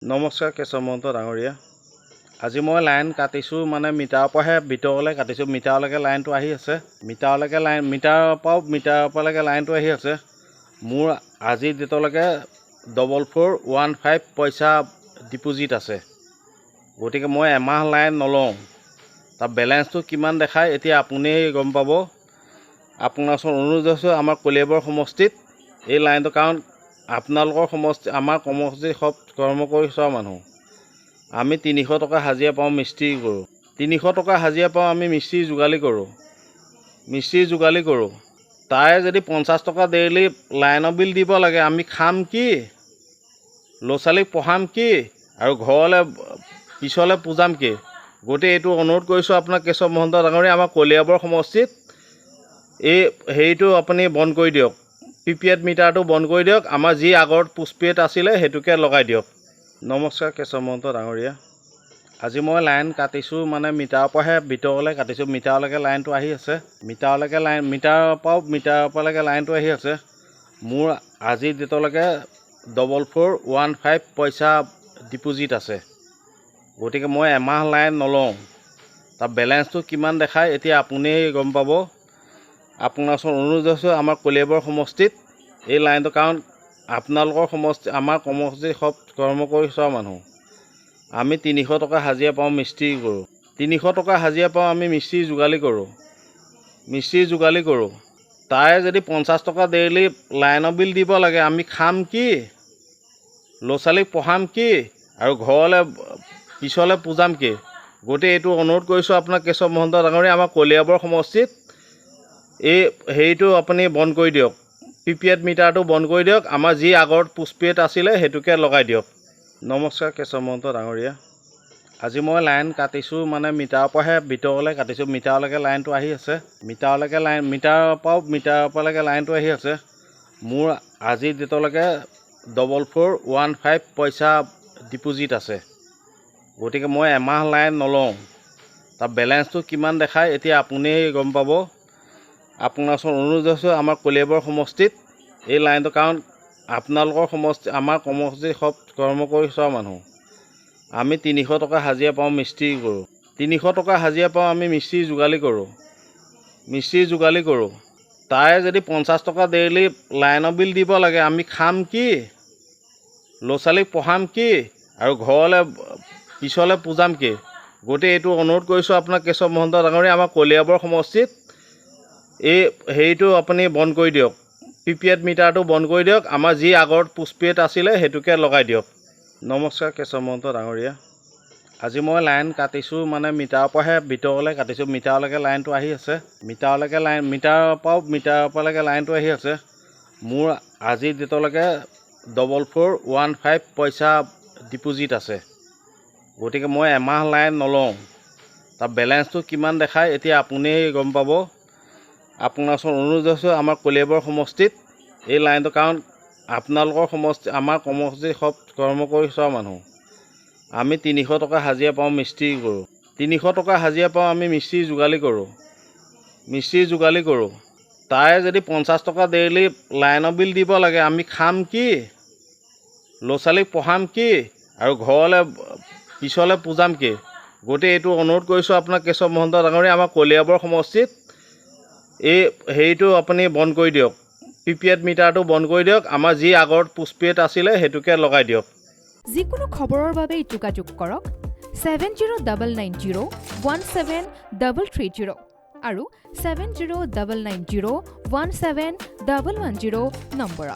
নমস্কাৰ কেশৱ মহন্ত ডাঙৰীয়া। আজি মই লাইন কাটিছোঁ মানে মিটাৰৰ পৰাহে ভিতৰলৈ কাটিছোঁ। মিটাৰলৈকে লাইনটো আহি আছে। মিটাৰৰ পৰালৈকে লাইনটো আহি আছে। মোৰ আজি ডেটলৈকে 4415 পইচা ডিপ'জিট আছে। গতিকে মই এমাহ লাইন নলওঁ। তাৰ বেলেঞ্চটো কিমান দেখায় এতিয়া আপুনি গম পাব। আপোনাৰ ওচৰত অনুৰোধ জনাইছোঁ আমাৰ কলিয়াবৰ সমষ্টিত এই লাইনটো, কাৰণ আপোনালোকৰ সমষ্টি আমাৰ সমষ্টি সব কৰ্ম কৰি চোৱা মানুহ। আমি 300 টকা হাজিৰা পাওঁ, মিস্ত্ৰী কৰোঁ। 300 টকা হাজিৰা পাওঁ, আমি মিস্ত্ৰী যোগালী কৰোঁ। তাৰে যদি 50 টকা ডেইলি লাইনৰ বিল দিব লাগে, আমি খাম কি, ল'ৰা ছোৱালীক পঢ়াম কি, আৰু ঘৰলৈ পিছলৈ পুজাম কি? গতিকে এইটো অনুৰোধ কৰিছোঁ আপোনাক কেশৱ মহন্ত ডাঙৰীয়া, আমাৰ কলিয়াবৰ সমষ্টিত এই হেৰিটো আপুনি বন্ধ কৰি দিয়ক। প্ৰিপেইড মিটাৰটো বন্ধ কৰি দিয়ক। আমাৰ যি আগত পোষ্টপেইড আছিলে সেইটোকে লগাই দিয়ক। নমস্কাৰ কেশৱ মহন্ত ডাঙৰীয়া। আজি মই লাইন কাটিছোঁ মানে মিটাৰৰ পৰাহে ভিতৰলৈ কাটিছোঁ। মিটাৰলৈকে লাইনটো আহি আছে। মিটাৰৰ পৰালৈকে লাইনটো আহি আছে। মোৰ আজি ডেটলৈকে 4415 পইচা ডিপ'জিট আছে। গতিকে মই এমাহ লাইন নলওঁ। তাৰ বেলেঞ্চটো কিমান দেখায় এতিয়া আপুনি গম পাব। আপোনাৰ ওচৰত অনুৰোধ জনাইছোঁ আমাৰ কলিয়াবৰ সমষ্টিত এই লাইনটো, কাৰণ আপোনালোকৰ সমষ্টি আমাৰ সমষ্টি সব কৰ্ম কৰি চোৱা মানুহ। আমি 300 টকা হাজিৰা পাওঁ, মিস্ত্ৰী কৰোঁ। 300 টকা হাজিৰা পাওঁ, আমি মিস্ত্ৰী যোগালী কৰোঁ। তাৰে যদি 50 টকা ডেইলি লাইনৰ বিল দিব লাগে, আমি খাম কি, ল'ৰা ছোৱালীক পঢ়াম কি, আৰু ঘৰলৈ পিছলৈ পুজাম কি? গতিকে এইটো অনুৰোধ কৰিছোঁ আপোনাক কেশৱ মহন্ত ডাঙৰীয়া, আমাৰ কলিয়াবৰ সমষ্টিত এই হেৰিটো আপুনি বন্ধ কৰি দিয়ক। প্ৰিপেইড মিটাৰটো বন্ধ কৰি দিয়ক। আমাৰ যি আগত পোষ্টপেইড আছিলে সেইটোকে লগাই দিয়ক। নমস্কাৰ কেশৱ মহন্ত ডাঙৰীয়া। আজি মই লাইন কাটিছোঁ মানে মিটাৰৰ পৰাহে ভিতৰলৈ কাটিছোঁ। মিটাৰলৈকে লাইনটো আহি আছে। মিটাৰৰ পৰালৈকে লাইনটো আহি আছে। মোৰ আজি ডেটলৈকে 4415 পইচা ডিপ'জিট আছে। গতিকে মই এমাহ লাইন নলওঁ। তাৰ বেলেঞ্চটো কিমান দেখায় এতিয়া আপুনি গম পাব। আপোনাৰ ওচৰত অনুৰোধ জনাইছোঁ আমাৰ কলিয়াবৰ সমষ্টিত এই লাইনটো, কাৰণ আপোনালোকৰ সমষ্টি আমাৰ সমষ্টি সব কৰ্ম কৰি চোৱা মানুহ। আমি 300 টকা হাজিৰা পাওঁ, মিস্ত্ৰী কৰোঁ। 300 টকা হাজিৰা পাওঁ, আমি মিস্ত্ৰী যোগালী কৰোঁ। তাৰে যদি 50 টকা ডেইলি লাইনৰ বিল দিব লাগে, আমি খাম কি, ল'ৰা ছোৱালীক পঢ়াম কি, আৰু ঘৰলৈ পিছলৈ পুজাম কি? গতিকে এইটো অনুৰোধ কৰিছোঁ আপোনাক কেশৱ মহন্ত ডাঙৰীয়া, আমাৰ কলিয়াবৰ সমষ্টিত এই হেৰিটো আপুনি বন্ধ কৰি দিয়ক। প্ৰিপেইড মিটাৰটো বন্ধ কৰি দিয়ক। আমাৰ যি আগত পোষ্টপেইড আছিলে সেইটোকে লগাই দিয়ক। নমস্কাৰ কেশৱ মহন্ত ডাঙৰীয়া। আজি মই লাইন কাটিছোঁ মানে মিটাৰৰ পৰাহে ভিতৰলৈ কাটিছোঁ। মিটাৰলৈকে লাইনটো আহি আছে। মিটাৰৰ পৰালৈকে লাইনটো আহি আছে। মোৰ আজি ডেটলৈকে 4415 পইচা ডিপ'জিট আছে। গতিকে মই এমাহ লাইন নলওঁ। তাৰ বেলেঞ্চটো কিমান দেখায় এতিয়া আপুনি গম পাব। আপোনাৰ ওচৰত অনুৰোধ জনাইছোঁ আমাৰ কলিয়াবৰ সমষ্টিত এই লাইনটো, কাৰণ আপোনালোকৰ সমষ্টি আমাৰ সমষ্টি সব কৰ্ম কৰি চোৱা মানুহ। আমি 300 টকা হাজিৰা পাওঁ, মিস্ত্ৰী কৰোঁ। 300 টকা হাজিৰা পাওঁ, আমি মিস্ত্ৰী যোগালী কৰোঁ। তাৰে যদি 50 টকা ডেইলি লাইনৰ বিল দিব লাগে, আমি খাম কি, ল'ৰা ছোৱালীক পঢ়াম কি, আৰু ঘৰলৈ পিছলৈ পুজাম কি? গতিকে এইটো অনুৰোধ কৰিছোঁ আপোনাক কেশৱ মহন্ত ডাঙৰীয়া, আমাৰ কলিয়াবৰ সমষ্টিত এই হেৰিটো আপুনি বন্ধ কৰি দিয়ক। প্ৰিপেইড মিটাৰটো বন্ধ কৰি দিয়ক। আমাৰ যি আগত পোষ্টপেইড আছিলে সেইটোকে লগাই দিয়ক। যিকোনো খবৰৰ বাবে যোগাযোগ কৰক 7099017330 আৰু 7099017110 নম্বৰত।